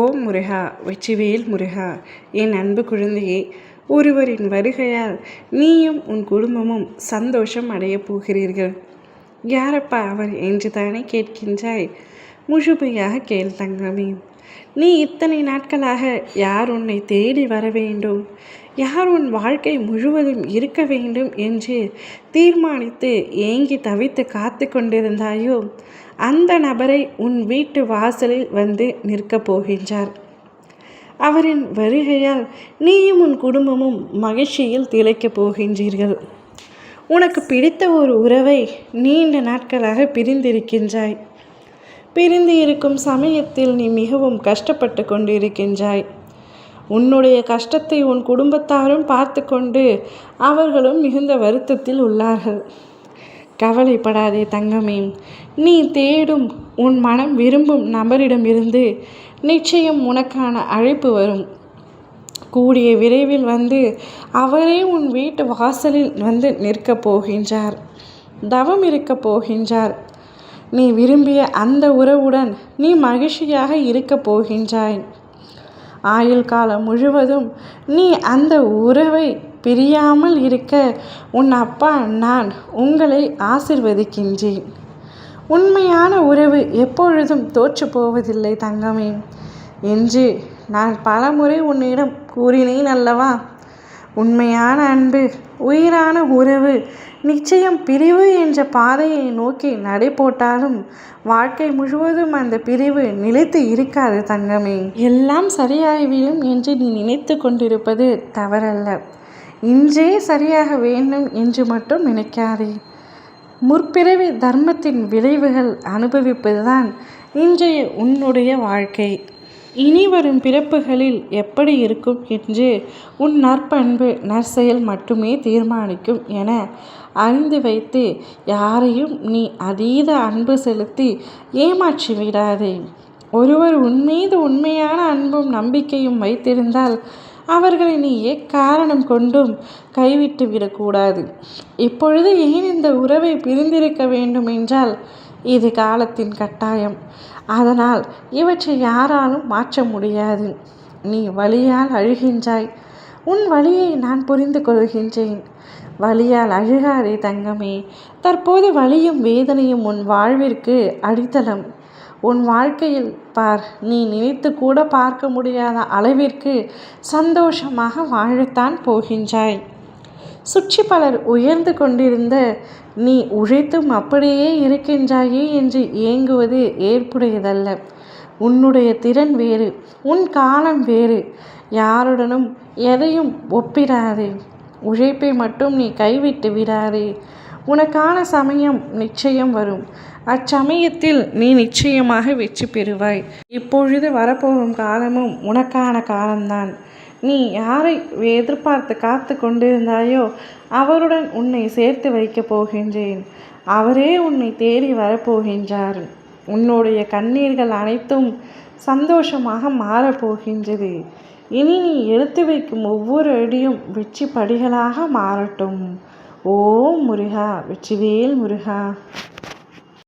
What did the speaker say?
ஓம் முருகா, வெற்றிவேல் முருகா. என் அன்பு குழந்தையே, ஒருவரின் வருகையால் நீயும் உன் குடும்பமும் சந்தோஷம் அடையப் போகிறீர்கள். யாரப்பா அவர் என்று தானே கேட்கின்றாய்? முழுமையாக கேள் தங்கமே. நீ இத்தனை நாட்களாக யார் உன்னை தேடி வர வேண்டும், யார் உன் வாழ்க்கை முழுவதும் இருக்க வேண்டும் என்று தீர்மானித்து ஏங்கி தவித்து காத்து கொண்டிருந்தாயோ, அந்த நபரை உன் வீட்டு வாசலில் வந்து நிற்கப் போகின்றார். அவரின் வருகையால் நீயும் உன் குடும்பமும் மகிழ்ச்சியில் திளைக்கப் போகின்றீர்கள். உனக்கு பிடித்த ஒரு உறவை நீண்ட நாட்களாக பிரிந்திருக்கின்றாய். பிரிந்து இருக்கும் சமயத்தில் நீ மிகவும் கஷ்டப்பட்டு கொண்டிருக்கின்றாய். உன்னுடைய கஷ்டத்தை உன் குடும்பத்தாரும் பார்த்து கொண்டு அவர்களும் மிகுந்த வருத்தத்தில் உள்ளார்கள். கவலைப்படாதே தங்கமே. நீ தேடும் உன் மனம் விரும்பும் நபரிடமிருந்து நிச்சயம் உனக்கான அழைப்பு வரும். கூடிய விரைவில் வந்து அவரே உன் வீட்டு வாசலில் வந்து நிற்கப் போகின்றார். தவம் இருக்கப் போகின்றார். நீ விரும்பிய அந்த உறவுடன் நீ மகிழ்ச்சியாக இருக்கப் போகின்றாய். ஆயுள் காலம் முழுவதும் நீ அந்த உறவை பிரியாமல் இருக்க உன் அப்பா நான் உங்களை ஆசிர்வதிக்கின்றேன். உண்மையான உறவு எப்பொழுதும் தோற்று போவதில்லை தங்கமே என்று நான் பலமுறை உன்னிடம் கூறினேன் அல்லவா? உண்மையான அன்பு, உயிரான உறவு நிச்சயம் பிரிவு என்ற பாதையை நோக்கி நடை போட்டாலும் வாழ்க்கை முழுவதும் அந்த பிரிவு நிலைத்து இருக்காது தங்கமே. எல்லாம் சரியாகிவிடும் என்று நீ நினைத்து கொண்டிருப்பது தவறல்ல. இன்றே சரியாக வேண்டும் என்று மட்டும் நினைக்காதே. முற்பிறவி தர்மத்தின் விளைவுகள் அனுபவிப்பதுதான் இன்றைய உன்னுடைய வாழ்க்கை. இனி வரும் பிறப்புகளில் எப்படி இருக்கும் என்று உன் நற்பண்பு நற்செயல் மட்டுமே தீர்மானிக்கும் என அறிந்து வைத்து யாரையும் நீ அதீத அன்பு செலுத்தி ஏமாற்றி விடாதே. ஒருவர் உன்மீது உண்மையான அன்பும் நம்பிக்கையும் வைத்திருந்தால் அவர்களை நீ எக்காரணம் கொண்டும் கைவிட்டு விடக்கூடாது. இப்பொழுது ஏன் இந்த உறவை பிரிந்திருக்க வேண்டும் என்றால் இது காலத்தின் கட்டாயம். அதனால் இவற்றை யாராலும் மாற்ற முடியாது. நீ வலியால் அழுகின்றாய். உன் வலியை நான் புரிந்து கொள்கின்றேன். வலியால் அழுகாதே தங்கமே. தற்போது வலியும் வேதனையும் உன் வாழ்விற்கு அடித்தளம். உன் வாழ்க்கையில் பார், நீ நினைத்து கூட பார்க்க முடியாத அளவிற்கு சந்தோஷமாக வாழத்தான் போகின்றாய். சுற்றி பலர் உயர்ந்து கொண்டிருந்த நீ உழைத்தும் அப்படியே இருக்கின்றாயே என்று ஏங்குவது ஏற்புடையதல்ல. உன்னுடைய திறன் வேறு, உன் காலம் வேறு. யாருடனும் எதையும் ஒப்பிடாதே. உழைப்பை மட்டும் நீ கைவிட்டு விடாதே. உனக்கான சமயம் நிச்சயம் வரும். அச்சமயத்தில் நீ நிச்சயமாக வெற்றி பெறுவாய். இப்பொழுது வரப்போகும் காலமும் உனக்கான காலம்தான். நீ யாரை எதிர்பார்த்து காத்து கொண்டிருந்தாயோ அவருடன் உன்னை சேர்த்து வைக்கப் போகின்றேன். அவரே உன்னை தேடி வரப்போகின்றார். உன்னுடைய கண்ணீர்கள் அனைத்தும் சந்தோஷமாக மாறப்போகின்றது. இனி நீ எடுத்து வைக்கும் ஒவ்வொரு அடியும் வெற்றி படிகளாக மாறட்டும். ஓம் முருகா, வெற்றிவேல் முருகா.